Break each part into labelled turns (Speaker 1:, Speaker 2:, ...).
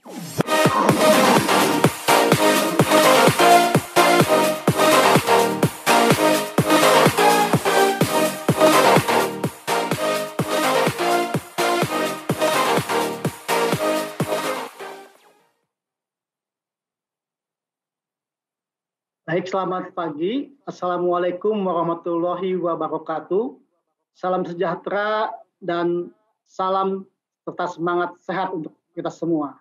Speaker 1: Baik, selamat pagi. Assalamualaikum warahmatullahi wabarakatuh. Salam sejahtera dan salam serta semangat sehat untuk kita semua.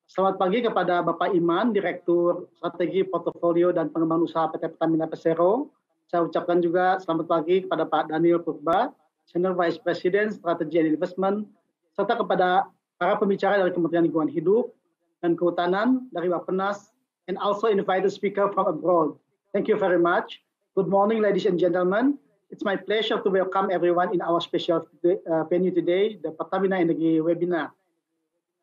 Speaker 1: Selamat pagi kepada Bapak Iman, Direktur Strategi Portofolio dan Pengembangan Usaha PT Pertamina Persero. Saya ucapkan juga selamat pagi kepada Pak Daniel Purba, Senior Vice President Strategi and Investment, serta kepada para pembicara dari Kementerian Lingkungan Hidup dan Kehutanan dari Bappenas, and also invited speaker from abroad. Thank you very much. Good morning, ladies and gentlemen. It's my pleasure to welcome everyone in our special venue today, the Pertamina Energy Webinar.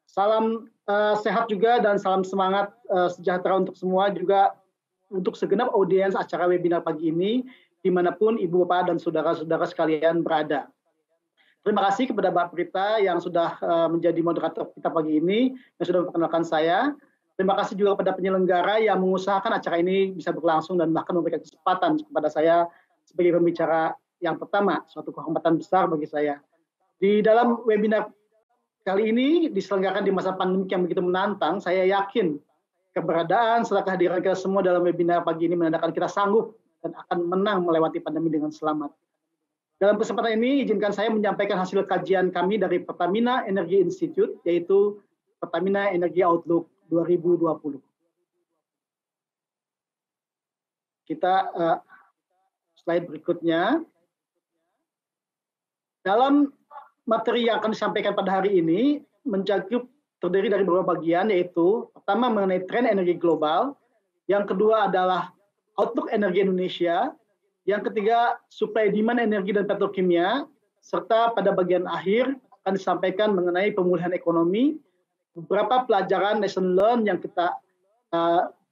Speaker 1: Salam sehat juga dan salam semangat sejahtera untuk semua, juga untuk segenap audiens acara webinar pagi ini, dimanapun Ibu, Bapak, dan saudara-saudara sekalian berada. Terima kasih kepada Mbak Prita yang sudah menjadi moderator kita pagi ini, yang sudah memperkenalkan saya. Terima kasih juga kepada penyelenggara yang mengusahakan acara ini bisa berlangsung dan bahkan memberikan kesempatan kepada saya sebagai pembicara yang pertama, suatu kehormatan besar bagi saya. Di dalam webinar kali ini diselenggarakan di masa pandemi yang begitu menantang, saya yakin keberadaan serta kehadiran kita semua dalam webinar pagi ini menandakan kita sanggup dan akan menang melewati pandemi dengan selamat. Dalam kesempatan ini, izinkan saya menyampaikan hasil kajian kami dari Pertamina Energy Institute, yaitu Pertamina Energy Outlook 2020. Kita slide berikutnya. Dalam materi yang akan disampaikan pada hari ini terdiri dari beberapa bagian, yaitu pertama mengenai tren energi global, yang kedua adalah outlook energi Indonesia, yang ketiga supply demand energi dan petrokimia, serta pada bagian akhir akan disampaikan mengenai pemulihan ekonomi, beberapa pelajaran lesson learn yang kita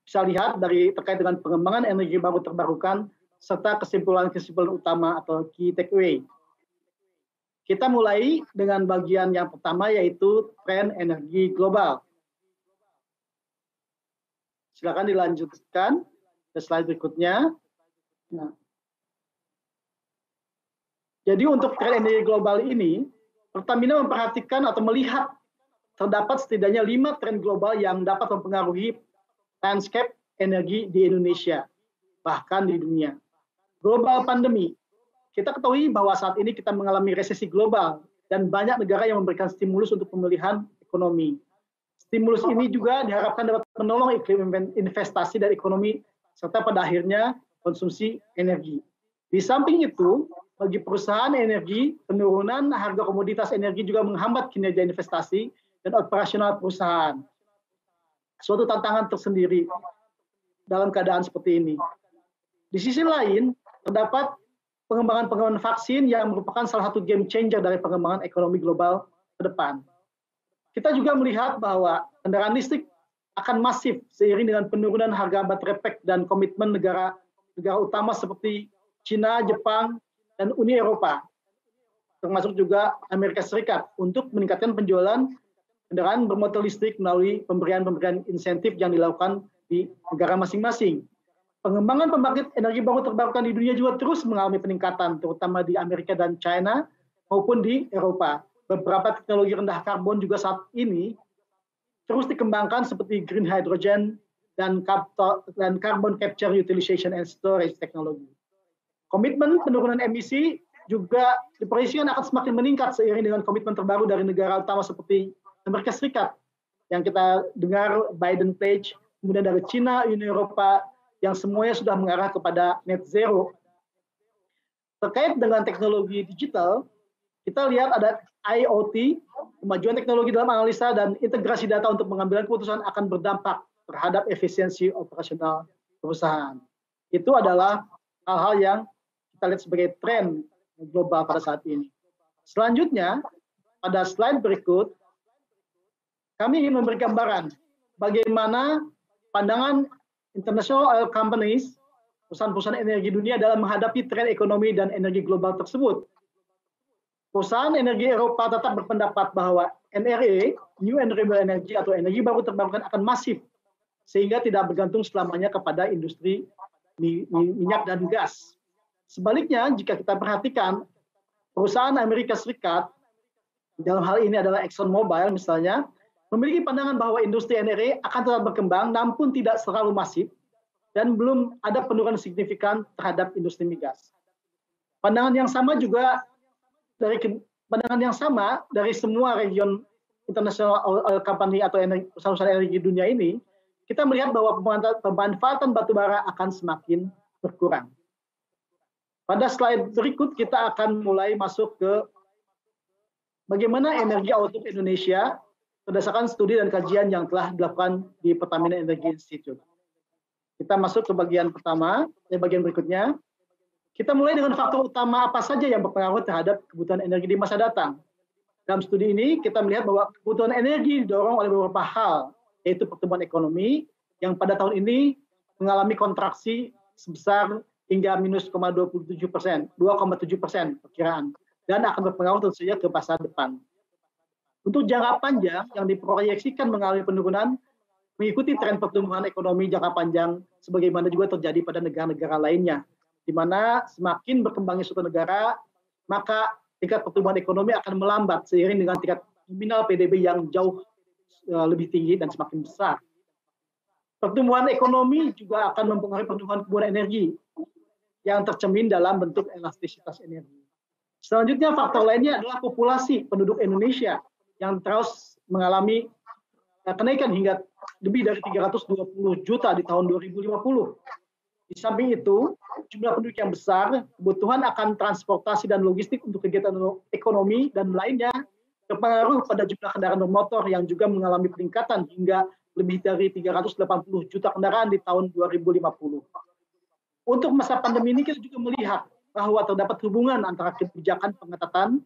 Speaker 1: bisa lihat terkait dengan pengembangan energi baru terbarukan, serta kesimpulan-kesimpulan utama atau key takeaway. Kita mulai dengan bagian yang pertama, yaitu tren energi global. Silakan dilanjutkan ke slide berikutnya. Nah, jadi untuk tren energi global ini, Pertamina memperhatikan atau melihat terdapat setidaknya 5 tren global yang dapat mempengaruhi landscape energi di Indonesia, bahkan di dunia. Global pandemi. Kita ketahui bahwa saat ini kita mengalami resesi global dan banyak negara yang memberikan stimulus untuk pemulihan ekonomi. Stimulus ini juga diharapkan dapat menolong iklim investasi dan ekonomi, serta pada akhirnya konsumsi energi. Di samping itu, bagi perusahaan energi, penurunan harga komoditas energi juga menghambat kinerja investasi dan operasional perusahaan. Suatu tantangan tersendiri dalam keadaan seperti ini. Di sisi lain, terdapat pengembangan vaksin yang merupakan salah satu game changer dari pengembangan ekonomi global ke depan. Kita juga melihat bahwa kendaraan listrik akan masif seiring dengan penurunan harga baterai pack dan komitmen negara utama seperti China, Jepang, dan Uni Eropa, termasuk juga Amerika Serikat, untuk meningkatkan penjualan kendaraan bermotor listrik melalui pemberian insentif yang dilakukan di negara masing-masing. Pengembangan pembangkit energi baru terbarukan di dunia juga terus mengalami peningkatan, terutama di Amerika dan China maupun di Eropa. Beberapa teknologi rendah karbon juga saat ini terus dikembangkan seperti green hydrogen dan carbon capture utilization and storage technology. Komitmen penurunan emisi juga diproyeksikan akan semakin meningkat seiring dengan komitmen terbaru dari negara utama seperti Amerika Serikat yang kita dengar Biden Pledge, kemudian dari China, Uni Eropa, yang semuanya sudah mengarah kepada net zero. Terkait dengan teknologi digital, kita lihat ada IoT, kemajuan teknologi dalam analisa dan integrasi data untuk pengambilan keputusan akan berdampak terhadap efisiensi operasional perusahaan. Itu adalah hal-hal yang kita lihat sebagai tren global pada saat ini. Selanjutnya, pada slide berikut, kami ingin memberi gambaran bagaimana pandangan international oil companies, perusahaan-perusahaan energi dunia dalam menghadapi tren ekonomi dan energi global tersebut. Perusahaan energi Eropa tetap berpendapat bahwa NRE, New and Renewable Energy atau energi baru terbarukan akan masif, sehingga tidak bergantung selamanya kepada industri minyak dan gas. Sebaliknya, jika kita perhatikan, perusahaan Amerika Serikat, dalam hal ini adalah ExxonMobil misalnya, memiliki pandangan bahwa industri NRE akan tetap berkembang, namun tidak terlalu masif, dan belum ada penurunan signifikan terhadap industri migas. Pandangan yang sama juga dari semua region international oil company atau perusahaan energi dunia ini, kita melihat bahwa pemanfaatan batu bara akan semakin berkurang. Pada slide berikut kita akan mulai masuk ke bagaimana energi outlook Indonesia berdasarkan studi dan kajian yang telah dilakukan di Pertamina Energy Institute. Kita masuk ke bagian pertama, bagian berikutnya. Kita mulai dengan faktor utama apa saja yang berpengaruh terhadap kebutuhan energi di masa datang. Dalam studi ini kita melihat bahwa kebutuhan energi didorong oleh beberapa hal, yaitu pertumbuhan ekonomi yang pada tahun ini mengalami kontraksi sebesar hingga minus 2,7% perkiraan, dan akan berpengaruh tentu saja ke masa depan. Untuk jangka panjang yang diproyeksikan mengalami penurunan mengikuti tren pertumbuhan ekonomi jangka panjang sebagaimana juga terjadi pada negara-negara lainnya, di mana semakin berkembangnya suatu negara, maka tingkat pertumbuhan ekonomi akan melambat seiring dengan tingkat nominal PDB yang jauh lebih tinggi dan semakin besar. Pertumbuhan ekonomi juga akan mempengaruhi pertumbuhan kebutuhan energi yang tercermin dalam bentuk elastisitas energi. Selanjutnya faktor lainnya adalah populasi penduduk Indonesia yang terus mengalami kenaikan hingga lebih dari 320 juta di tahun 2050. Di samping itu, jumlah penduduk yang besar, kebutuhan akan transportasi dan logistik untuk kegiatan ekonomi dan lainnya berpengaruh pada jumlah kendaraan bermotor yang juga mengalami peningkatan hingga lebih dari 380 juta kendaraan di tahun 2050. Untuk masa pandemi ini kita juga melihat bahwa terdapat hubungan antara kebijakan pengetatan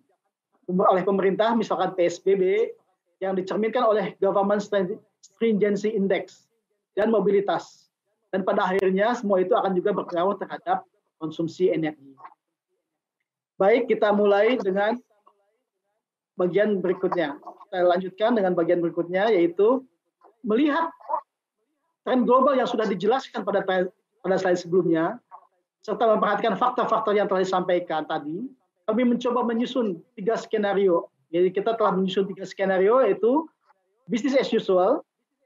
Speaker 1: oleh pemerintah, misalkan PSBB, yang dicerminkan oleh Government Stringency Index dan mobilitas. Dan pada akhirnya semua itu akan juga berpengaruh terhadap konsumsi energi. Baik, kita mulai dengan bagian berikutnya. Kita lanjutkan dengan bagian berikutnya, yaitu melihat tren global yang sudah dijelaskan pada slide sebelumnya, serta memperhatikan faktor-faktor yang telah disampaikan tadi. Kami mencoba menyusun 3 skenario. Jadi kita telah menyusun 3 skenario, yaitu business as usual,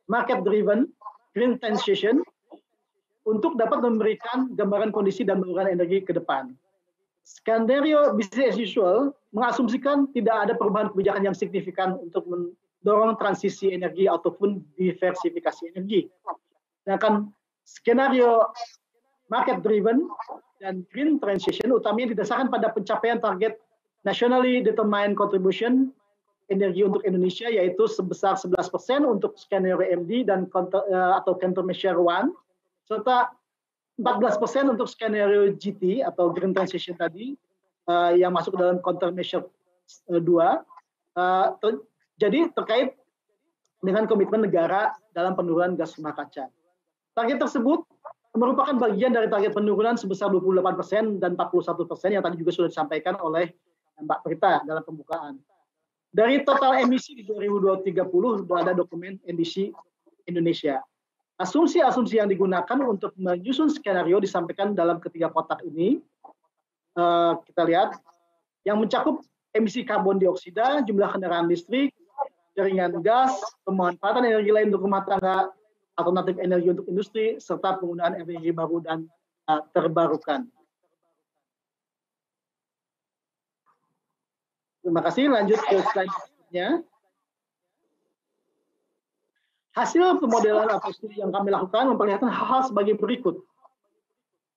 Speaker 1: market driven, green transition, untuk dapat memberikan gambaran kondisi dan pengurangan energi ke depan. Skenario business as usual mengasumsikan tidak ada perubahan kebijakan yang signifikan untuk mendorong transisi energi ataupun diversifikasi energi. Sedangkan skenario market driven dan green transition utamanya didasarkan pada pencapaian target nationally determined contribution energi untuk Indonesia, yaitu sebesar 11% untuk skenario MD dan atau countermeasure 1, serta 14% untuk skenario GT atau Green Transition tadi yang masuk dalam countermeasure 2. Jadi terkait dengan komitmen negara dalam penurunan gas rumah kaca. Target tersebut merupakan bagian dari target penurunan sebesar 28% dan 41% yang tadi juga sudah disampaikan oleh Mbak Prita dalam pembukaan. Dari total emisi di 2030 sudah ada dokumen emisi Indonesia. Asumsi-asumsi yang digunakan untuk menyusun skenario disampaikan dalam ketiga kotak ini. Kita lihat yang mencakup emisi karbon dioksida, jumlah kendaraan listrik, jaringan gas, pemanfaatan energi lain untuk rumah tangga, alternatif energi untuk industri, serta penggunaan energi baru dan terbarukan. Terima kasih. Lanjut ke slide berikutnya. Hasil pemodelan atau studi yang kami lakukan memperlihatkan hal-hal sebagai berikut.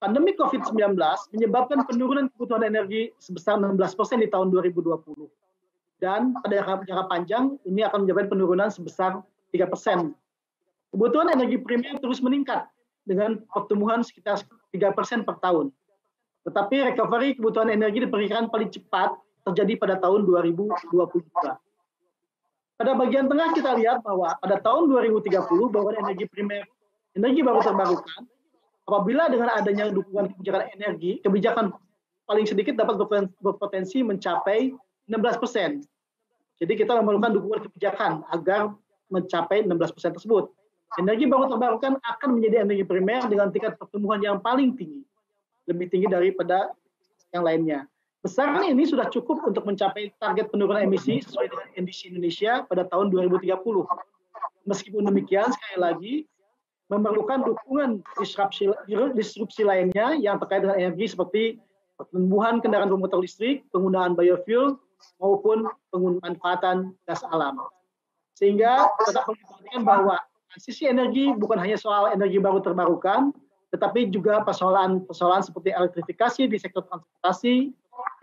Speaker 1: Pandemi COVID-19 menyebabkan penurunan kebutuhan energi sebesar 16% di tahun 2020. Dan pada jangka panjang ini akan menyebabkan penurunan sebesar 3%. Kebutuhan energi primer terus meningkat dengan pertumbuhan sekitar 3% per tahun. Tetapi recovery kebutuhan energi diperkirakan paling cepat terjadi pada tahun 2022. Pada bagian tengah kita lihat bahwa pada tahun 2030 bahwa energi primer, energi baru terbarukan, apabila dengan adanya dukungan kebijakan energi, kebijakan paling sedikit dapat berpotensi mencapai 16%. Jadi kita memerlukan dukungan kebijakan agar mencapai 16% tersebut. Energi baru terbarukan akan menjadi energi primer dengan tingkat pertumbuhan yang paling tinggi, lebih tinggi daripada yang lainnya. Besaran ini sudah cukup untuk mencapai target penurunan emisi sesuai dengan NDC Indonesia pada tahun 2030. Meskipun demikian, sekali lagi, memerlukan dukungan disrupsi lainnya yang terkait dengan energi seperti pertumbuhan kendaraan bermotor listrik, penggunaan biofuel, maupun pemanfaatan gas alam. Sehingga tetap perlu diperhatikan bahwa transisi energi bukan hanya soal energi baru terbarukan, tetapi juga persoalan seperti elektrifikasi di sektor transportasi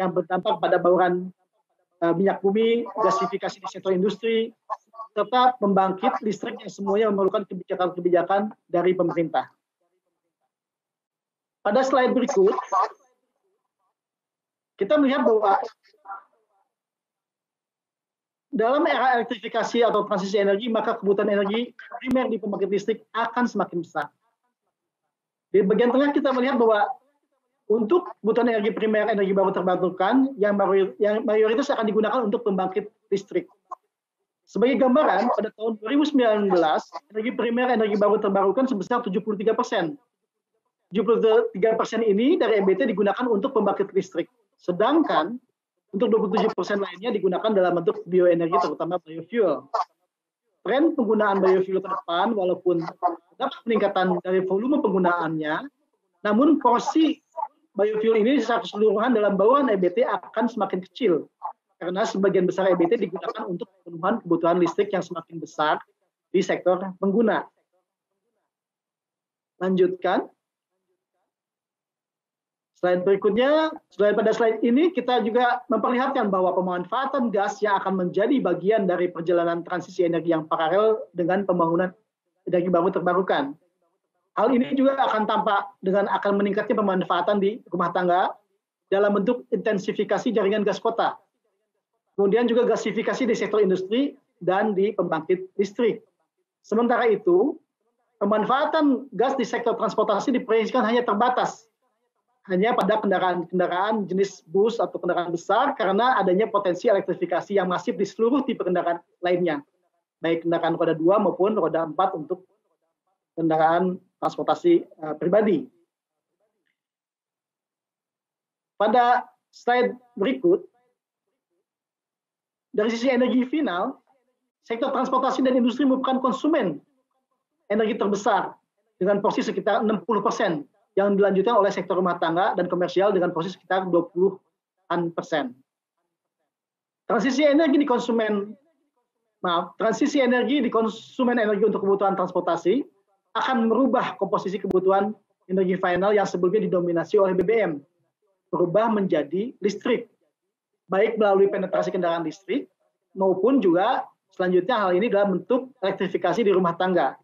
Speaker 1: yang berdampak pada bauran minyak bumi, gasifikasi di sektor industri, serta pembangkit listrik yang semuanya memerlukan kebijakan-kebijakan dari pemerintah. Pada slide berikut, kita melihat bahwa dalam era elektrifikasi atau transisi energi, maka kebutuhan energi primer di pembangkit listrik akan semakin besar. Di bagian tengah kita melihat bahwa untuk kebutuhan energi primer, energi baru terbarukan, yang mayoritas akan digunakan untuk pembangkit listrik. Sebagai gambaran, pada tahun 2019, energi primer, energi baru terbarukan sebesar 73%. 73% ini dari EBT digunakan untuk pembangkit listrik. Sedangkan untuk 27% lainnya digunakan dalam bentuk bioenergi, terutama biofuel. Tren penggunaan biofuel ke depan, walaupun terdapat peningkatan dari volume penggunaannya, namun porsi biofuel ini secara keseluruhan dalam bauran EBT akan semakin kecil, karena sebagian besar EBT digunakan untuk pemenuhan kebutuhan listrik yang semakin besar di sektor pengguna. Lanjutkan. Slide berikutnya, pada slide ini kita juga memperlihatkan bahwa pemanfaatan gas yang akan menjadi bagian dari perjalanan transisi energi yang paralel dengan pembangunan energi baru terbarukan. Hal ini juga akan tampak dengan akan meningkatnya pemanfaatan di rumah tangga dalam bentuk intensifikasi jaringan gas kota. Kemudian juga gasifikasi di sektor industri dan di pembangkit listrik. Sementara itu, pemanfaatan gas di sektor transportasi diproyeksikan hanya terbatas, hanya pada kendaraan jenis bus atau kendaraan besar karena adanya potensi elektrifikasi yang masif di seluruh tipe kendaraan lainnya, baik kendaraan roda 2 maupun roda 4 untuk kendaraan transportasi pribadi. Pada slide berikut, dari sisi energi final, sektor transportasi dan industri merupakan konsumen energi terbesar dengan porsi sekitar 60%. Yang dilanjutkan oleh sektor rumah tangga dan komersial dengan posisi sekitar 20%. Transisi energi di konsumen energi untuk kebutuhan transportasi akan merubah komposisi kebutuhan energi final yang sebelumnya didominasi oleh BBM, berubah menjadi listrik, baik melalui penetrasi kendaraan listrik maupun juga selanjutnya hal ini dalam bentuk elektrifikasi di rumah tangga.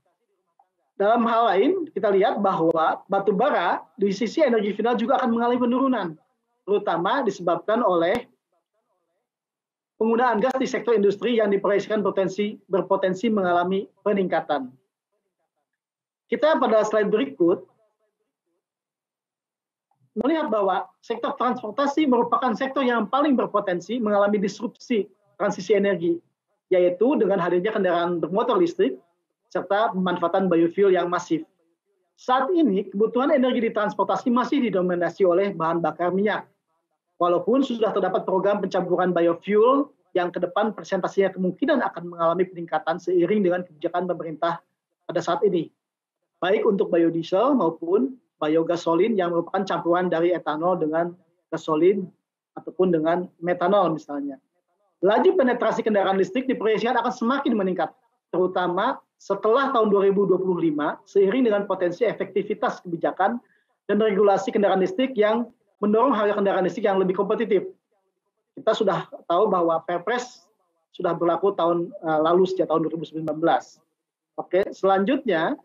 Speaker 1: Dalam hal lain, kita lihat bahwa batu bara di sisi energi final juga akan mengalami penurunan, terutama disebabkan oleh penggunaan gas di sektor industri yang diproyeksikan berpotensi mengalami peningkatan. Kita pada slide berikut melihat bahwa sektor transportasi merupakan sektor yang paling berpotensi mengalami disrupsi transisi energi, yaitu dengan hadirnya kendaraan bermotor listrik, serta pemanfaatan biofuel yang masif. Saat ini, kebutuhan energi di transportasi masih didominasi oleh bahan bakar minyak. Walaupun sudah terdapat program pencampuran biofuel yang ke depan presentasinya kemungkinan akan mengalami peningkatan seiring dengan kebijakan pemerintah pada saat ini. Baik untuk biodiesel maupun biogasolin yang merupakan campuran dari etanol dengan gasolin ataupun dengan metanol misalnya. Laju penetrasi kendaraan listrik diproyeksikan akan semakin meningkat, terutama setelah tahun 2025, seiring dengan potensi efektivitas kebijakan dan regulasi kendaraan listrik yang mendorong harga kendaraan listrik yang lebih kompetitif. Kita sudah tahu bahwa Perpres sudah berlaku tahun lalu sejak tahun 2019. Oke, selanjutnya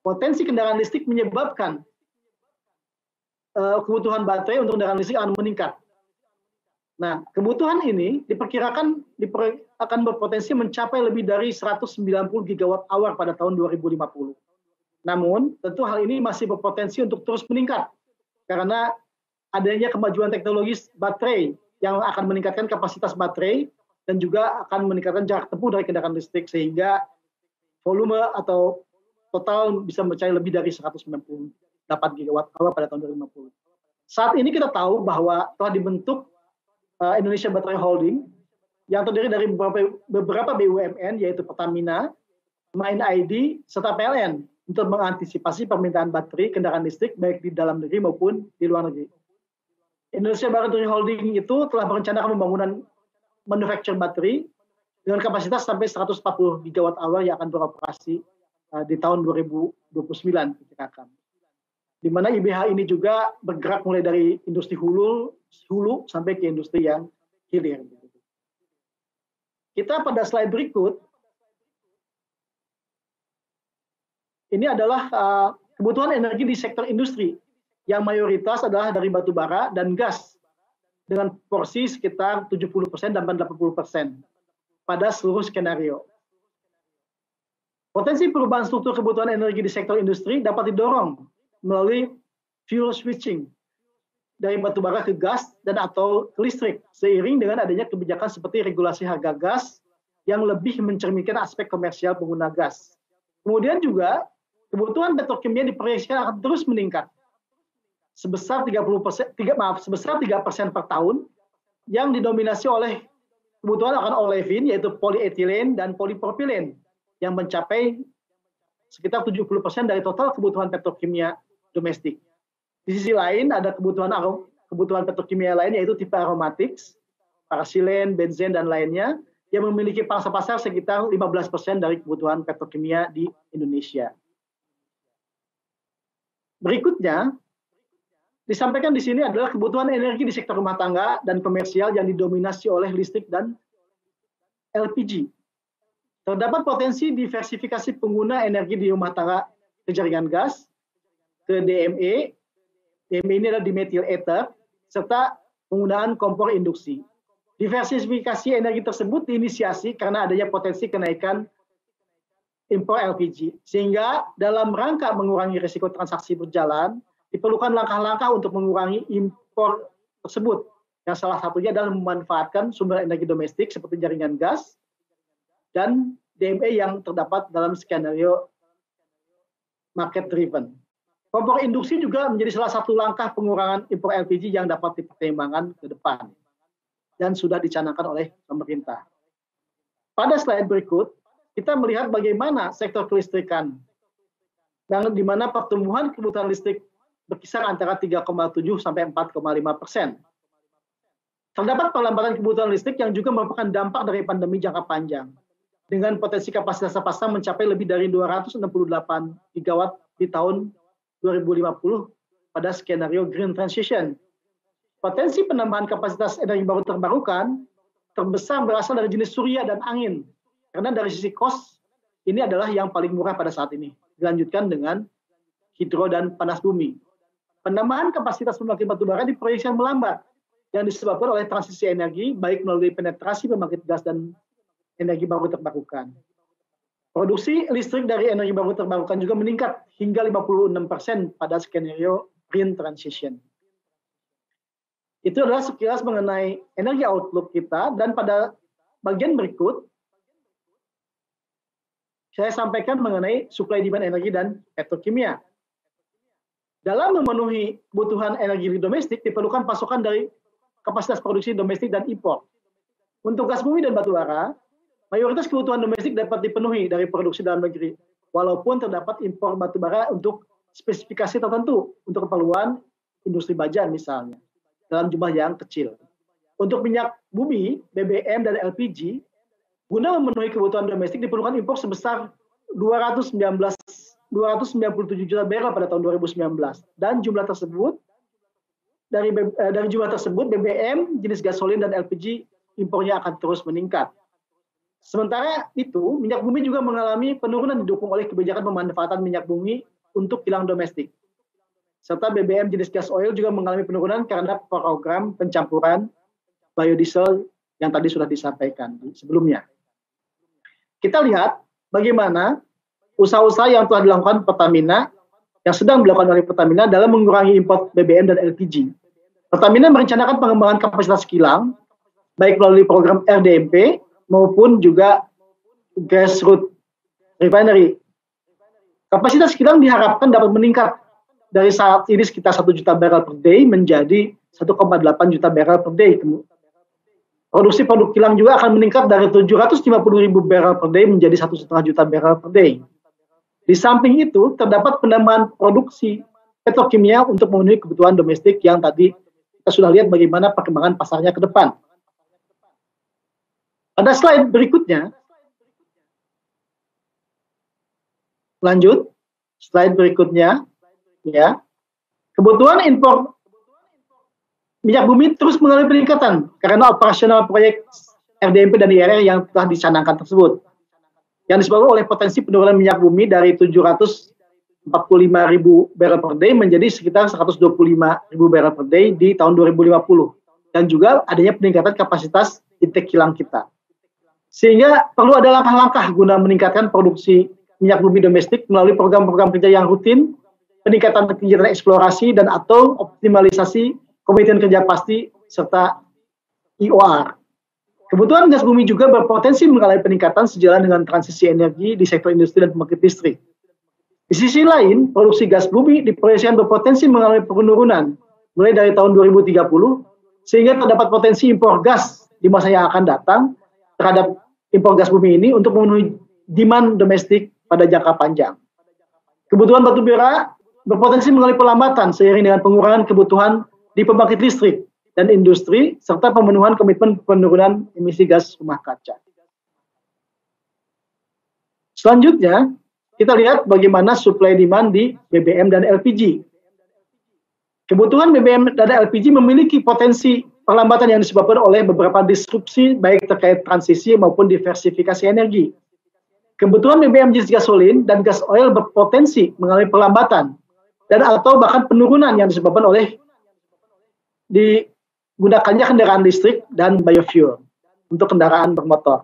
Speaker 1: potensi kendaraan listrik menyebabkan kebutuhan baterai untuk kendaraan listrik akan meningkat. Nah, kebutuhan ini diperkirakan akan berpotensi mencapai lebih dari 190 gigawatt hour pada tahun 2050. Namun, tentu hal ini masih berpotensi untuk terus meningkat karena adanya kemajuan teknologi baterai yang akan meningkatkan kapasitas baterai dan juga akan meningkatkan jarak tempuh dari kendaraan listrik sehingga volume atau total bisa mencapai lebih dari 198 gigawatt hour pada tahun 2050. Saat ini kita tahu bahwa telah dibentuk Indonesia Battery Holding yang terdiri dari beberapa BUMN yaitu Pertamina, MindID, serta PLN untuk mengantisipasi permintaan baterai kendaraan listrik baik di dalam negeri maupun di luar negeri. Indonesia Battery Holding itu telah merencanakan pembangunan manufacture baterai dengan kapasitas sampai 140 gigawatt hour yang akan beroperasi di tahun 2029 diperkirakan. Di mana IBH ini juga bergerak mulai dari industri hulu sampai ke industri yang hilir. Kita pada slide berikut, ini adalah kebutuhan energi di sektor industri yang mayoritas adalah dari batu bara dan gas dengan porsi sekitar 70% dan 80% pada seluruh skenario. Potensi perubahan struktur kebutuhan energi di sektor industri dapat didorong melalui fuel switching dari batu bara ke gas dan atau ke listrik seiring dengan adanya kebijakan seperti regulasi harga gas yang lebih mencerminkan aspek komersial pengguna gas. Kemudian juga kebutuhan petrokimia diproyeksikan akan terus meningkat sebesar 3% per tahun yang didominasi oleh kebutuhan akan olefin yaitu polyethylene dan polypropylen yang mencapai sekitar 70% dari total kebutuhan petrokimia domestik. Di sisi lain ada kebutuhan petrokimia lain yaitu tipe aromatics, parasilen, benzen dan lainnya yang memiliki pangsa pasar sekitar 15% dari kebutuhan petrokimia di Indonesia. Berikutnya disampaikan di sini adalah kebutuhan energi di sektor rumah tangga dan komersial yang didominasi oleh listrik dan LPG. Terdapat potensi diversifikasi pengguna energi di rumah tangga ke jaringan gas, ke DME ini adalah dimethyl ether, serta penggunaan kompor induksi. Diversifikasi energi tersebut diinisiasi karena adanya potensi kenaikan impor LPG. Sehingga dalam rangka mengurangi risiko transaksi berjalan, diperlukan langkah-langkah untuk mengurangi impor tersebut. Yang salah satunya adalah memanfaatkan sumber energi domestik seperti jaringan gas dan DME yang terdapat dalam skenario market driven. Kompor induksi juga menjadi salah satu langkah pengurangan impor LPG yang dapat dipertimbangkan ke depan dan sudah dicanangkan oleh pemerintah. Pada slide berikut, kita melihat bagaimana sektor kelistrikan, di mana pertumbuhan kebutuhan listrik berkisar antara 3,7 sampai 4,5%. Terdapat perlambatan kebutuhan listrik yang juga merupakan dampak dari pandemi jangka panjang, dengan potensi kapasitas terpasang mencapai lebih dari 268 gigawatt di tahun 2050 pada skenario Green Transition. Potensi penambahan kapasitas energi baru terbarukan terbesar berasal dari jenis surya dan angin, karena dari sisi cost ini adalah yang paling murah pada saat ini. Dilanjutkan dengan hidro dan panas bumi. Penambahan kapasitas pembangkit batu bara diproyeksikan melambat, yang disebabkan oleh transisi energi baik melalui penetrasi pembangkit gas dan energi baru terbarukan. Produksi listrik dari energi baru terbarukan juga meningkat hingga 56% pada skenario Green Transition. Itu adalah sekilas mengenai energi outlook kita, dan pada bagian berikut saya sampaikan mengenai supply demand energi dan petrokimia. Dalam memenuhi kebutuhan energi domestik diperlukan pasokan dari kapasitas produksi domestik dan impor. Untuk gas bumi dan batu bara, mayoritas kebutuhan domestik dapat dipenuhi dari produksi dalam negeri, walaupun terdapat impor batu bara untuk spesifikasi tertentu untuk keperluan industri baja misalnya, dalam jumlah yang kecil. Untuk minyak bumi, BBM, dan LPG, guna memenuhi kebutuhan domestik diperlukan impor sebesar 297 juta barrel pada tahun 2019. Dan jumlah tersebut, dari jumlah tersebut, BBM, jenis gasolin, dan LPG impornya akan terus meningkat. Sementara itu, minyak bumi juga mengalami penurunan didukung oleh kebijakan pemanfaatan minyak bumi untuk kilang domestik. Serta BBM jenis gas oil juga mengalami penurunan karena program pencampuran biodiesel yang tadi sudah disampaikan sebelumnya. Kita lihat bagaimana usaha-usaha yang telah dilakukan Pertamina, yang sedang dilakukan oleh Pertamina dalam mengurangi impor BBM dan LPG. Pertamina merencanakan pengembangan kapasitas kilang, baik melalui program RDMP maupun juga grassroots refinery. Kapasitas kilang diharapkan dapat meningkat dari saat ini sekitar 1 juta barrel per day menjadi 1,8 juta barrel per day. Produksi produk kilang juga akan meningkat dari 750.000 barrel per day menjadi 1,5 juta barrel per day. Di samping itu, terdapat penambahan produksi petrokimia untuk memenuhi kebutuhan domestik yang tadi kita sudah lihat bagaimana perkembangan pasarnya ke depan. Pada slide berikutnya, lanjut, slide berikutnya, ya. Kebutuhan impor minyak bumi terus mengalami peningkatan karena operasional proyek RDMP dan IRR yang telah dicanangkan tersebut. Yang disebabkan oleh potensi penurunan minyak bumi dari 745.000 barrel per day menjadi sekitar 125.000 barrel per day di tahun 2050. Dan juga adanya peningkatan kapasitas intake kilang kita. Sehingga perlu ada langkah-langkah guna meningkatkan produksi minyak bumi domestik melalui program-program kerja yang rutin, peningkatan kegiatan eksplorasi dan atau optimalisasi komitmen kerja pasti serta IOR. Kebutuhan gas bumi juga berpotensi mengalami peningkatan sejalan dengan transisi energi di sektor industri dan pembangkit listrik. Di sisi lain, produksi gas bumi diproyeksikan berpotensi mengalami penurunan mulai dari tahun 2030 sehingga terdapat potensi impor gas di masa yang akan datang terhadap impor gas bumi ini untuk memenuhi demand domestik pada jangka panjang. Kebutuhan batu bara berpotensi mengalami perlambatan seiring dengan pengurangan kebutuhan di pembangkit listrik dan industri, serta pemenuhan komitmen penurunan emisi gas rumah kaca. Selanjutnya, kita lihat bagaimana supply demand di BBM dan LPG. Kebutuhan BBM dan LPG memiliki potensi perlambatan yang disebabkan oleh beberapa disrupsi, baik terkait transisi maupun diversifikasi energi. Kebutuhan BBM jenis gasolin dan gas oil berpotensi mengalami perlambatan dan atau bahkan penurunan yang disebabkan oleh digunakannya kendaraan listrik dan biofuel untuk kendaraan bermotor.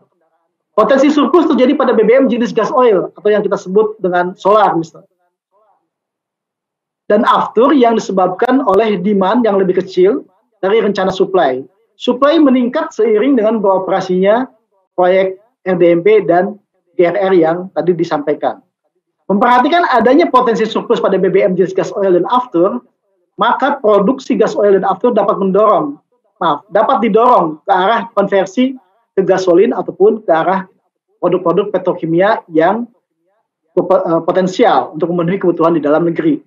Speaker 1: Potensi surplus terjadi pada BBM jenis gas oil atau yang kita sebut dengan solar misalnya. Dan after yang disebabkan oleh demand yang lebih kecil dari rencana supply. Supply meningkat seiring dengan beroperasinya proyek RDMP dan GRR yang tadi disampaikan. Memperhatikan adanya potensi surplus pada BBM jenis gas oil dan after, maka produksi gas oil dan after dapat didorong ke arah konversi ke gasolin ataupun ke arah produk-produk petrokimia yang potensial untuk memenuhi kebutuhan di dalam negeri.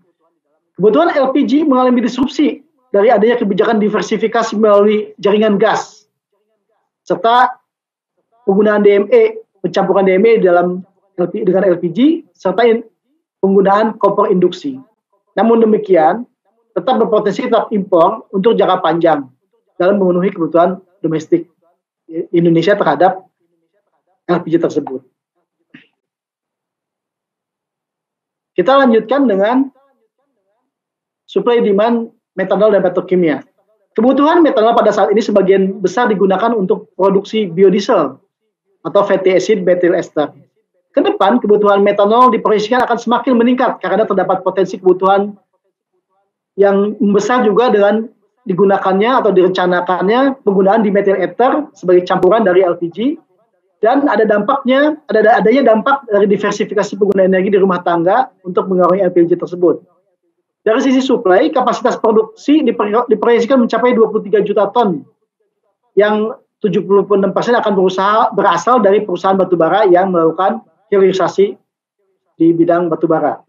Speaker 1: Kebutuhan LPG mengalami disrupsi dari adanya kebijakan diversifikasi melalui jaringan gas, serta penggunaan DME, pencampuran DME dengan LPG, serta penggunaan kompor induksi. Namun demikian, tetap berpotensi tetap impor untuk jangka panjang dalam memenuhi kebutuhan domestik Indonesia terhadap LPG tersebut. Kita lanjutkan dengan supply demand metanol dan petrokimia. Kebutuhan metanol pada saat ini sebagian besar digunakan untuk produksi biodiesel atau fatty acid methyl ester. Ke depan, kebutuhan metanol diproyeksikan akan semakin meningkat karena terdapat potensi kebutuhan yang besar juga dengan digunakannya atau direncanakannya penggunaan dimethyl ester sebagai campuran dari LPG, dan adanya dampak dari diversifikasi penggunaan energi di rumah tangga untuk mengurangi LPG tersebut. Dari sisi supply, kapasitas produksi diproyeksikan mencapai 23 juta ton, yang 76% akan berasal dari perusahaan batubara yang melakukan hilirisasi di bidang batubara.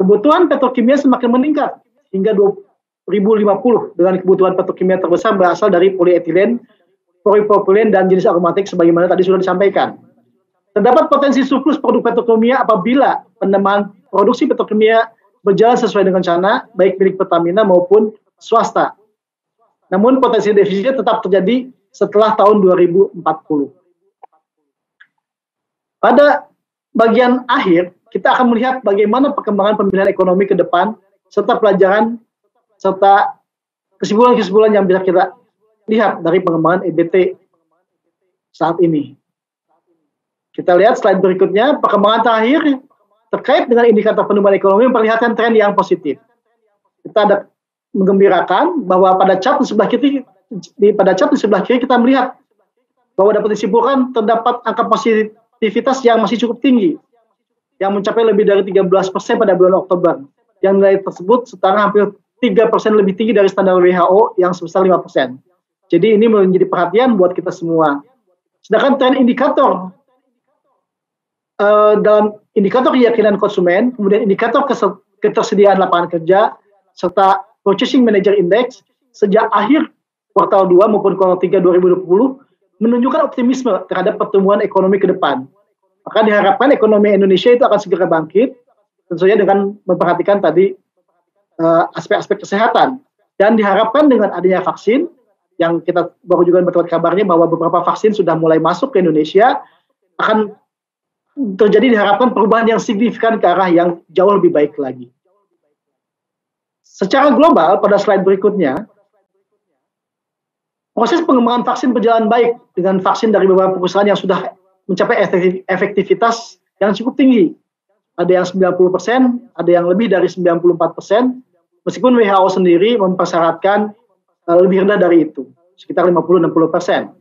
Speaker 1: Kebutuhan petrokimia semakin meningkat hingga 2050 dengan kebutuhan petrokimia terbesar berasal dari polietilen, polipropilen, dan jenis aromatik sebagaimana tadi sudah disampaikan. Terdapat potensi surplus produk petrokimia apabila penambahan produksi petrokimia berjalan sesuai dengan rencana, baik milik Pertamina maupun swasta. Namun potensi defisitnya tetap terjadi setelah tahun 2040. Pada bagian akhir, kita akan melihat bagaimana perkembangan pemilihan ekonomi ke depan, serta pelajaran, serta kesimpulan-kesimpulan yang bisa kita lihat dari pengembangan EBT saat ini. Kita lihat slide berikutnya, perkembangan terakhir terkait dengan indikator pertumbuhan ekonomi memperlihatkan tren yang positif. Kita menggembirakan bahwa pada chart di sebelah kiri kita melihat bahwa dapat disimpulkan terdapat angka positivitas yang masih cukup tinggi, yang mencapai lebih dari 13% pada bulan Oktober. Yang nilai tersebut setara hampir 3% lebih tinggi dari standar WHO yang sebesar 5%. Jadi ini menjadi perhatian buat kita semua. Sedangkan tren indikator dalam indikator keyakinan konsumen, kemudian indikator ketersediaan lapangan kerja, serta Purchasing Manager Index sejak akhir kuartal 2 maupun kuartal 3 2020 menunjukkan optimisme terhadap pertumbuhan ekonomi ke depan. Maka diharapkan ekonomi Indonesia itu akan segera bangkit, tentunya dengan memperhatikan tadi aspek-aspek kesehatan. Dan diharapkan dengan adanya vaksin, yang kita baru juga mendapat kabarnya bahwa beberapa vaksin sudah mulai masuk ke Indonesia, akan terjadi diharapkan perubahan yang signifikan ke arah yang jauh lebih baik lagi. Secara global, pada slide berikutnya, proses pengembangan vaksin berjalan baik dengan vaksin dari beberapa perusahaan yang sudah mencapai efektivitas yang cukup tinggi. Ada yang 90%, ada yang lebih dari 94%, meskipun WHO sendiri mempersyaratkan lebih rendah dari itu, sekitar 50-60%.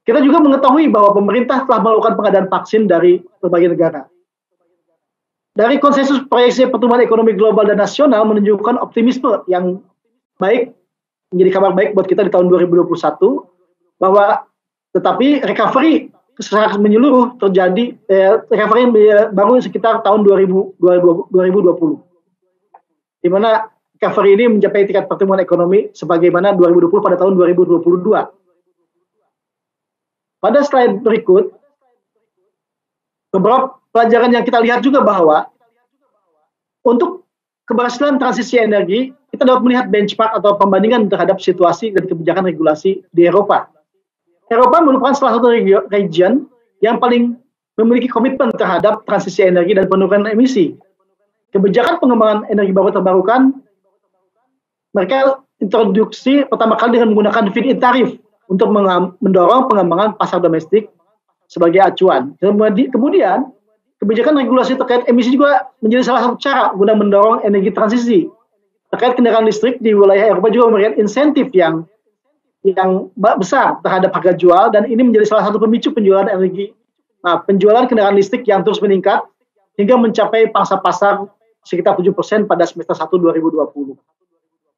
Speaker 1: Kita juga mengetahui bahwa pemerintah telah melakukan pengadaan vaksin dari berbagai negara. Dari konsensus proyeksi pertumbuhan ekonomi global dan nasional menunjukkan optimisme yang baik, menjadi kabar baik buat kita di tahun 2021, bahwa tetapi recovery secara menyeluruh terjadi, recovery baru sekitar tahun 2020, di mana recovery ini mencapai tingkat pertumbuhan ekonomi sebagaimana 2020 pada tahun 2022. Pada slide berikut, beberapa pelajaran yang kita lihat juga bahwa untuk keberhasilan transisi energi, kita dapat melihat benchmark atau pembandingan terhadap situasi dan kebijakan regulasi di Eropa. Eropa merupakan salah satu region yang paling memiliki komitmen terhadap transisi energi dan penurunan emisi. Kebijakan pengembangan energi baru terbarukan, mereka introduksi pertama kali dengan menggunakan feed-in tarif untuk mendorong pengembangan pasar domestik sebagai acuan. Kemudian, kebijakan regulasi terkait emisi juga menjadi salah satu cara guna mendorong energi transisi. Terkait kendaraan listrik di wilayah Eropa juga memberikan insentif yang besar terhadap harga jual, dan ini menjadi salah satu pemicu penjualan kendaraan listrik yang terus meningkat hingga mencapai pangsa pasar sekitar 7% pada semester 1 2020.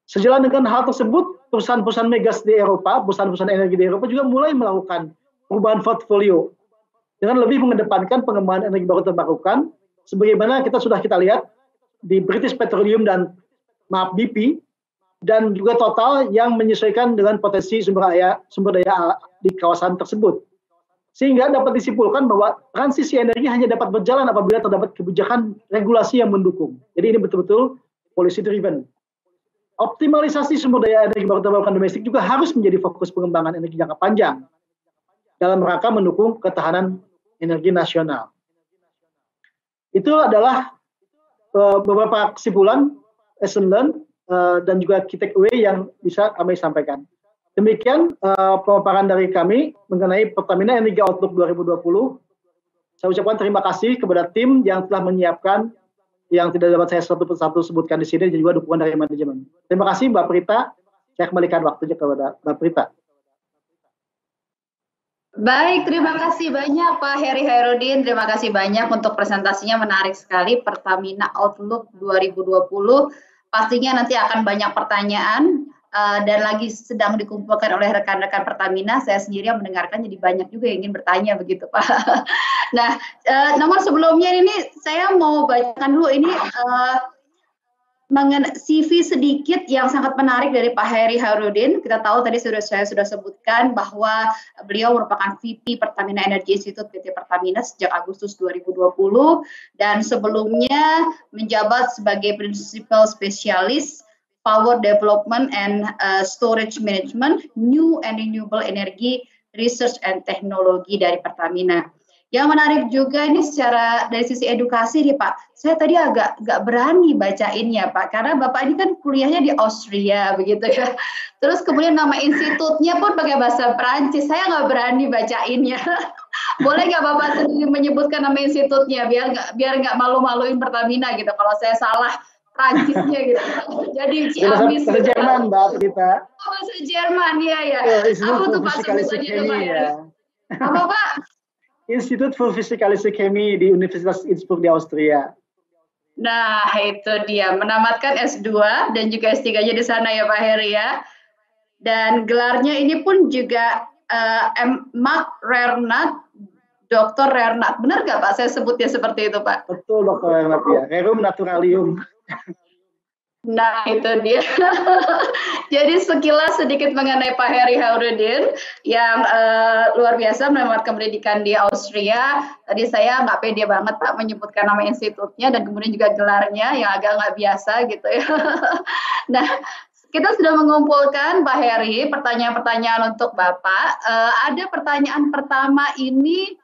Speaker 1: Sejalan dengan hal tersebut, perusahaan-perusahaan megas di Eropa, perusahaan-perusahaan energi di Eropa juga mulai melakukan perubahan portfolio dengan lebih mengedepankan pengembangan energi baru terbarukan, sebagaimana kita lihat di British Petroleum dan BP, dan juga Total yang menyesuaikan dengan potensi sumber daya di kawasan tersebut. Sehingga dapat disimpulkan bahwa transisi energi hanya dapat berjalan apabila terdapat kebijakan regulasi yang mendukung. Jadi ini betul-betul policy driven. Optimalisasi sumber daya energi baru terbarukan domestik juga harus menjadi fokus pengembangan energi jangka panjang dalam rangka mendukung ketahanan energi nasional. Itu adalah beberapa kesimpulan, lesson learned, dan juga key takeaway yang bisa kami sampaikan. Demikian pemaparan dari kami mengenai Pertamina Energy Outlook 2020. Saya ucapkan terima kasih kepada tim yang telah menyiapkan, yang tidak dapat saya satu persatu sebutkan di sini, dan juga dukungan dari manajemen. Terima kasih Mbak Prita. Saya kembalikan waktunya kepada Mbak Prita.
Speaker 2: Baik, terima kasih banyak Pak Heri Hairudin. Terima kasih banyak untuk presentasinya, menarik sekali. Pertamina Outlook 2020. Pastinya nanti akan banyak pertanyaan dan lagi sedang dikumpulkan oleh rekan-rekan Pertamina. Saya sendiri yang mendengarkan jadi banyak juga yang ingin bertanya begitu Pak. Nah, nomor sebelumnya ini saya mau bacakan dulu ini mengenai CV sedikit yang sangat menarik dari Pak Heri Hairudin. Kita tahu tadi saya sudah sebutkan bahwa beliau merupakan VP Pertamina Energy Institute PT Pertamina sejak Agustus 2020 dan sebelumnya menjabat sebagai Principal Specialist Power Development and Storage Management New and Renewable Energy Research and Technology dari Pertamina. Yang menarik juga ini secara dari sisi edukasi nih Pak, saya tadi agak berani bacainnya Pak, karena Bapak ini kan kuliahnya di Austria begitu ya. Terus kemudian nama institutnya pun pakai bahasa Perancis, saya nggak berani bacainnya. Boleh nggak Bapak sendiri menyebutkan nama institutnya biar nggak malu-maluin Pertamina gitu kalau saya salah Prancisnya gitu. Jadi
Speaker 1: Ciamis. Bahasa Jerman, Mbak kita.
Speaker 2: Oh, bahasa Jerman, ya.
Speaker 1: Apa tuh Pak sebutannya, ya.
Speaker 2: Apa Pak?
Speaker 1: Institut for Physikalische Chemie di Universitas Innsbruck di Austria.
Speaker 2: Nah, itu dia, menamatkan S2 dan juga S3-nya di sana ya Pak Heri ya. Dan gelarnya ini pun juga Mark Rernat, Dr. Rernat. Benar nggak Pak saya sebutnya seperti itu Pak?
Speaker 1: Betul Dr. Rernat ya, Rerum Naturalium.
Speaker 2: Nah, itu dia. Jadi sekilas sedikit mengenai Pak Heri Hairudin yang luar biasa menamatkan pendidikan di Austria. Tadi saya nggak pede banget Pak menyebutkan nama institutnya dan kemudian juga gelarnya yang agak nggak biasa gitu ya. Nah, kita sudah mengumpulkan Pak Heri pertanyaan-pertanyaan untuk Bapak. Ada pertanyaan pertama ini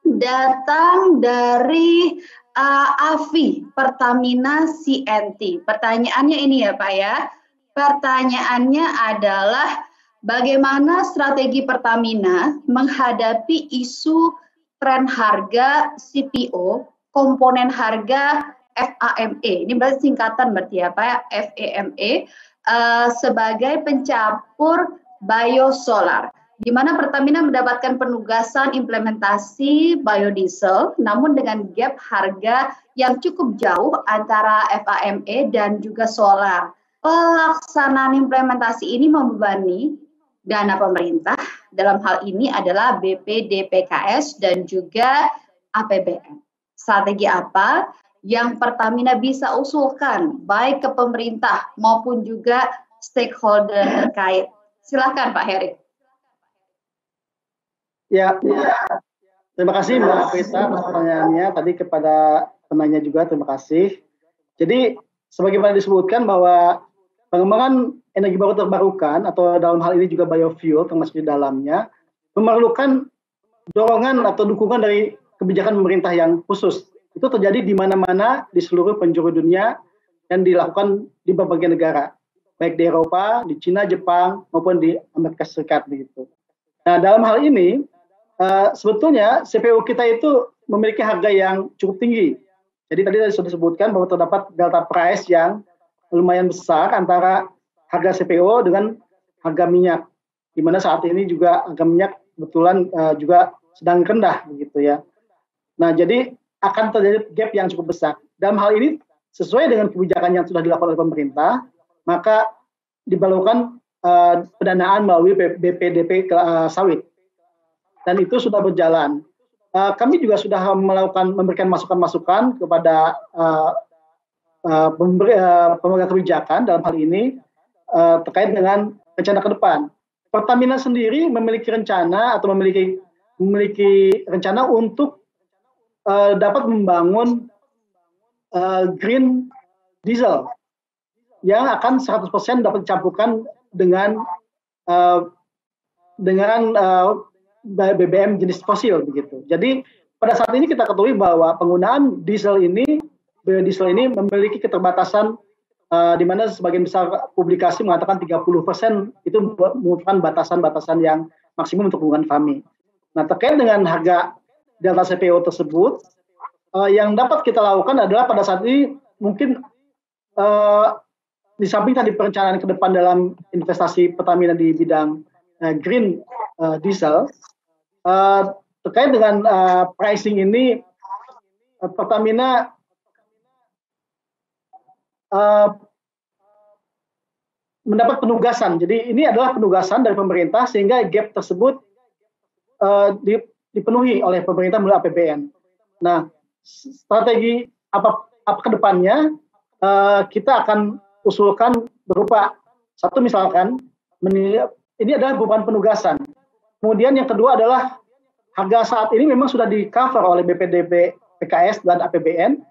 Speaker 2: datang dari Avi Pertamina CNT. Pertanyaannya ini ya Pak ya. Pertanyaannya adalah bagaimana strategi Pertamina menghadapi isu tren harga CPO, komponen harga FAME. Ini berarti singkatan berarti ya Pak, FAME sebagai pencampur biosolar, di mana Pertamina mendapatkan penugasan implementasi biodiesel, namun dengan gap harga yang cukup jauh antara FAME dan juga solar. Pelaksanaan implementasi ini membebani dana pemerintah, dalam hal ini adalah BPDPKS dan juga APBN. Strategi apa yang Pertamina bisa usulkan, baik ke pemerintah maupun juga stakeholder terkait? Silakan Pak Heri.
Speaker 1: Ya, terima kasih Mbak Prita atas pertanyaannya. Tadi kepada penanya juga terima kasih. Jadi sebagaimana disebutkan bahwa pengembangan energi baru terbarukan atau dalam hal ini juga biofuel termasuk di dalamnya memerlukan dorongan atau dukungan dari kebijakan pemerintah yang khusus. Itu terjadi di mana-mana di seluruh penjuru dunia dan dilakukan di berbagai negara, baik di Eropa, di Cina, Jepang maupun di Amerika Serikat begitu. Nah, dalam hal ini sebetulnya CPO kita itu memiliki harga yang cukup tinggi. Jadi tadi sudah disebutkan bahwa terdapat delta price yang lumayan besar antara harga CPO dengan harga minyak. Di mana saat ini juga harga minyak kebetulan juga sedang rendah begitu ya. Nah, jadi akan terjadi gap yang cukup besar. Dalam hal ini sesuai dengan kebijakan yang sudah dilakukan oleh pemerintah, maka diperlukan pendanaan melalui BPDP sawit. Dan itu sudah berjalan. Kami juga sudah memberikan masukan-masukan kepada pemegang kebijakan dalam hal ini terkait dengan rencana ke depan. Pertamina sendiri memiliki rencana atau memiliki rencana untuk dapat membangun green diesel yang akan 100% dapat dicampurkan dengan BBM jenis fosil begitu. Jadi pada saat ini kita ketahui bahwa penggunaan biodiesel ini memiliki keterbatasan di mana sebagian besar publikasi mengatakan 30% itu merupakan batasan-batasan yang maksimum untuk penggunaan FAME. Nah, terkait dengan harga delta CPO tersebut, yang dapat kita lakukan adalah pada saat ini mungkin di samping tadi perencanaan ke depan dalam investasi Pertamina di bidang green diesel, terkait dengan pricing ini, Pertamina mendapat penugasan. Jadi ini adalah penugasan dari pemerintah sehingga gap tersebut dipenuhi oleh pemerintah melalui APBN. Nah, strategi apa ke depannya kita akan usulkan berupa satu misalkan ini adalah beban penugasan. Kemudian yang kedua adalah harga saat ini memang sudah di-cover oleh BPDP, PKS, dan APBN,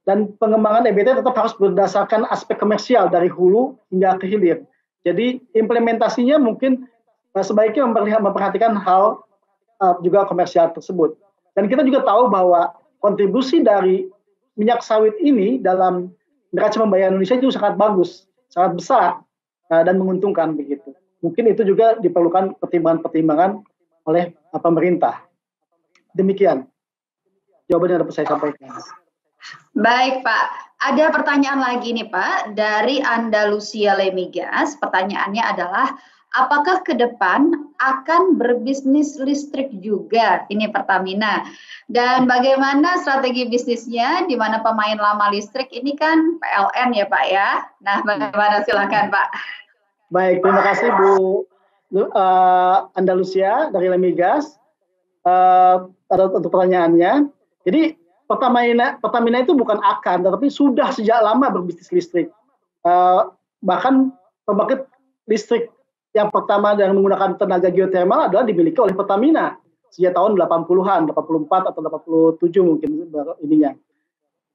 Speaker 1: dan pengembangan EBT tetap harus berdasarkan aspek komersial dari hulu hingga ke hilir. Jadi implementasinya mungkin sebaiknya memperhatikan hal juga komersial tersebut. Dan kita juga tahu bahwa kontribusi dari minyak sawit ini dalam neraca pembayaran Indonesia itu sangat bagus, sangat besar, dan menguntungkan begitu. Mungkin itu juga diperlukan pertimbangan-pertimbangan oleh pemerintah. Demikian jawaban yang dapat saya sampaikan.
Speaker 2: Baik Pak, Ada pertanyaan lagi nih Pak, dari Andalusia Lemigas. Pertanyaannya adalah, apakah ke depan akan berbisnis listrik juga ini Pertamina? Dan bagaimana strategi bisnisnya, di mana pemain lama listrik ini kan PLN ya Pak ya? Nah, bagaimana silakan Pak?
Speaker 1: Baik, terima kasih Bu Andalusia dari Lemigas untuk pertanyaannya. Jadi Pertamina itu bukan akan, tetapi sudah sejak lama berbisnis listrik. Bahkan pembangkit listrik yang pertama yang menggunakan tenaga geotermal adalah dimiliki oleh Pertamina sejak tahun 80-an, 84 atau 87 mungkin ininya.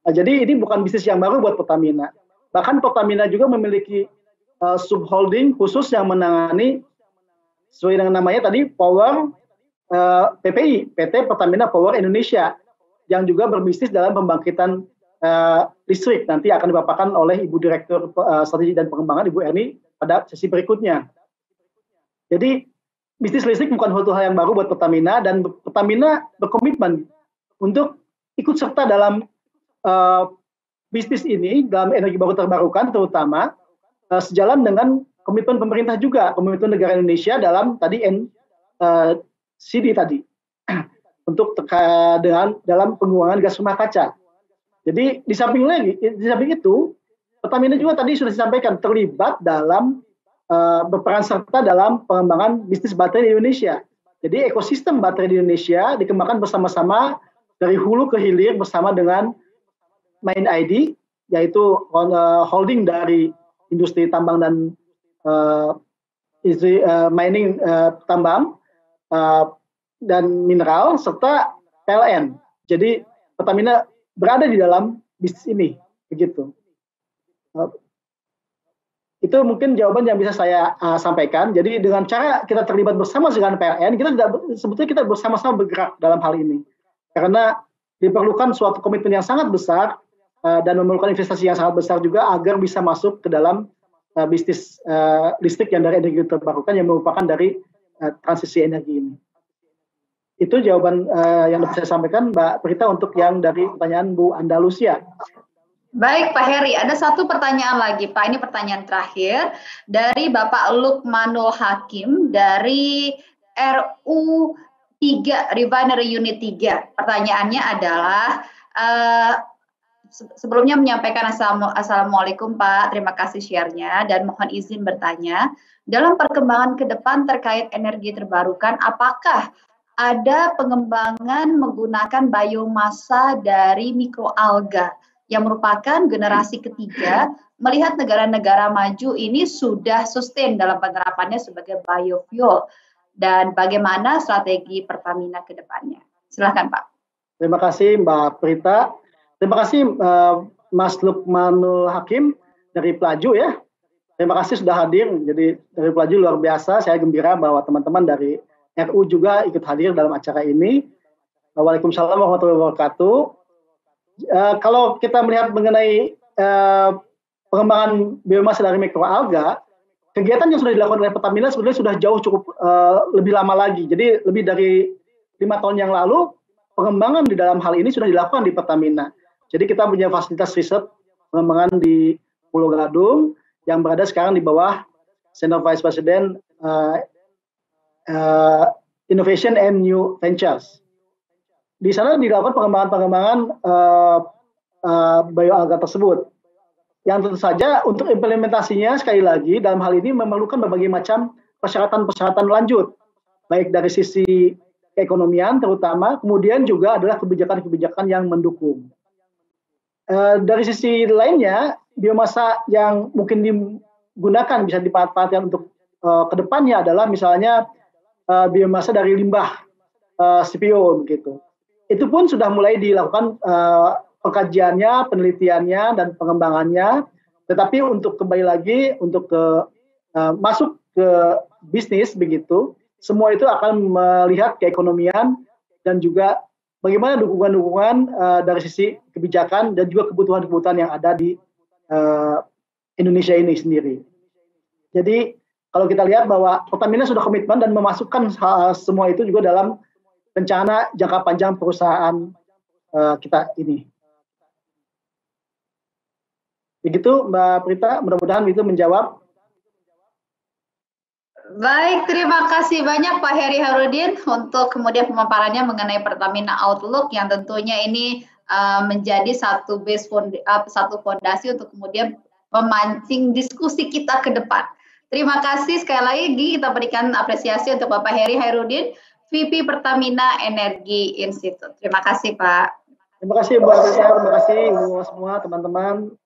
Speaker 1: Jadi ini bukan bisnis yang baru buat Pertamina. Bahkan Pertamina juga memiliki subholding khusus yang menangani sesuai dengan namanya tadi Power PPI, PT Pertamina Power Indonesia, yang juga berbisnis dalam pembangkitan listrik. Nanti akan dipaparkan oleh Ibu Direktur Strategi dan Pengembangan Ibu Erni pada sesi berikutnya. Jadi bisnis listrik bukan suatu hal yang baru buat Pertamina, dan Pertamina berkomitmen untuk ikut serta dalam bisnis ini, dalam energi baru terbarukan terutama, sejalan dengan komitmen pemerintah juga, komitmen negara Indonesia dalam tadi CD tadi untuk dalam pengurangan gas rumah kaca. Jadi di samping itu, Pertamina juga tadi sudah disampaikan terlibat dalam berperan serta dalam pengembangan bisnis baterai di Indonesia. Jadi ekosistem baterai di Indonesia dikembangkan bersama-sama dari hulu ke hilir bersama dengan Main ID, yaitu holding dari industri tambang dan mining tambang dan mineral, serta PLN. Jadi Pertamina berada di dalam bisnis ini, begitu. Itu mungkin jawaban yang bisa saya sampaikan. Jadi dengan cara kita terlibat bersama dengan PLN, sebetulnya kita bersama-sama bergerak dalam hal ini. Karena diperlukan suatu komitmen yang sangat besar dan memerlukan investasi yang sangat besar juga agar bisa masuk ke dalam bisnis listrik yang dari energi terbarukan yang merupakan dari transisi energi ini. Itu jawaban yang dapat saya sampaikan, Mbak Prita, untuk yang dari pertanyaan Bu Andalusia.
Speaker 2: Baik Pak Heri, ada satu pertanyaan lagi Pak, ini pertanyaan terakhir dari Bapak Lukmanul Hakim dari RU 3, Refinery Unit 3. Pertanyaannya adalah, sebelumnya menyampaikan Assalamualaikum Pak, terima kasih share-nya, dan mohon izin bertanya, dalam perkembangan ke depan terkait energi terbarukan, apakah ada pengembangan menggunakan biomasa dari mikroalga yang merupakan generasi ketiga, melihat negara-negara maju ini sudah sustain dalam penerapannya sebagai biofuel, dan bagaimana strategi Pertamina ke depannya? Silakan Pak.
Speaker 1: Terima kasih Mbak Prita. Terima kasih Mas Lukmanul Hakim dari Pelaju ya. Terima kasih sudah hadir. Jadi dari Pelaju luar biasa. Saya gembira bahwa teman-teman dari RU juga ikut hadir dalam acara ini. Waalaikumsalam warahmatullahi wabarakatuh. Kalau kita melihat mengenai pengembangan biomasa dari mikroalga, kegiatan yang sudah dilakukan oleh Pertamina sebenarnya sudah jauh cukup lebih lama lagi. Jadi lebih dari 5 tahun yang lalu, pengembangan di dalam hal ini sudah dilakukan di Pertamina. Jadi kita punya fasilitas riset pengembangan di Pulau Gadung yang berada sekarang di bawah Senior Vice President Innovation and New Ventures. Di sana dilakukan pengembangan bioalga tersebut. Yang tentu saja untuk implementasinya sekali lagi dalam hal ini memerlukan berbagai macam persyaratan-persyaratan lanjut, baik dari sisi keekonomian terutama, kemudian juga adalah kebijakan-kebijakan yang mendukung. Dari sisi lainnya, biomasa yang mungkin digunakan bisa dimanfaatkan untuk kedepannya adalah misalnya biomasa dari limbah CPO begitu. Itu pun sudah mulai dilakukan pengkajiannya, penelitiannya, dan pengembangannya. Tetapi untuk kembali lagi untuk masuk ke bisnis begitu, semua itu akan melihat keekonomian dan juga bagaimana dukungan-dukungan dari sisi kebijakan dan juga kebutuhan-kebutuhan yang ada di Indonesia ini sendiri. Jadi kalau kita lihat bahwa Pertamina sudah komitmen dan memasukkan semua itu juga dalam rencana jangka panjang perusahaan kita ini. Begitu Mbak Prita, mudah-mudahan itu menjawab.
Speaker 2: Baik, terima kasih banyak Pak Heri Harudin untuk kemudian pemaparannya mengenai Pertamina Outlook yang tentunya ini menjadi satu fondasi untuk kemudian memancing diskusi kita ke depan. Terima kasih sekali lagi, kita berikan apresiasi untuk Bapak Heri Harudin, VP Pertamina Energy Institute. Terima kasih Pak.
Speaker 1: Terima kasih Mbak Prita, terima kasih semua teman-teman.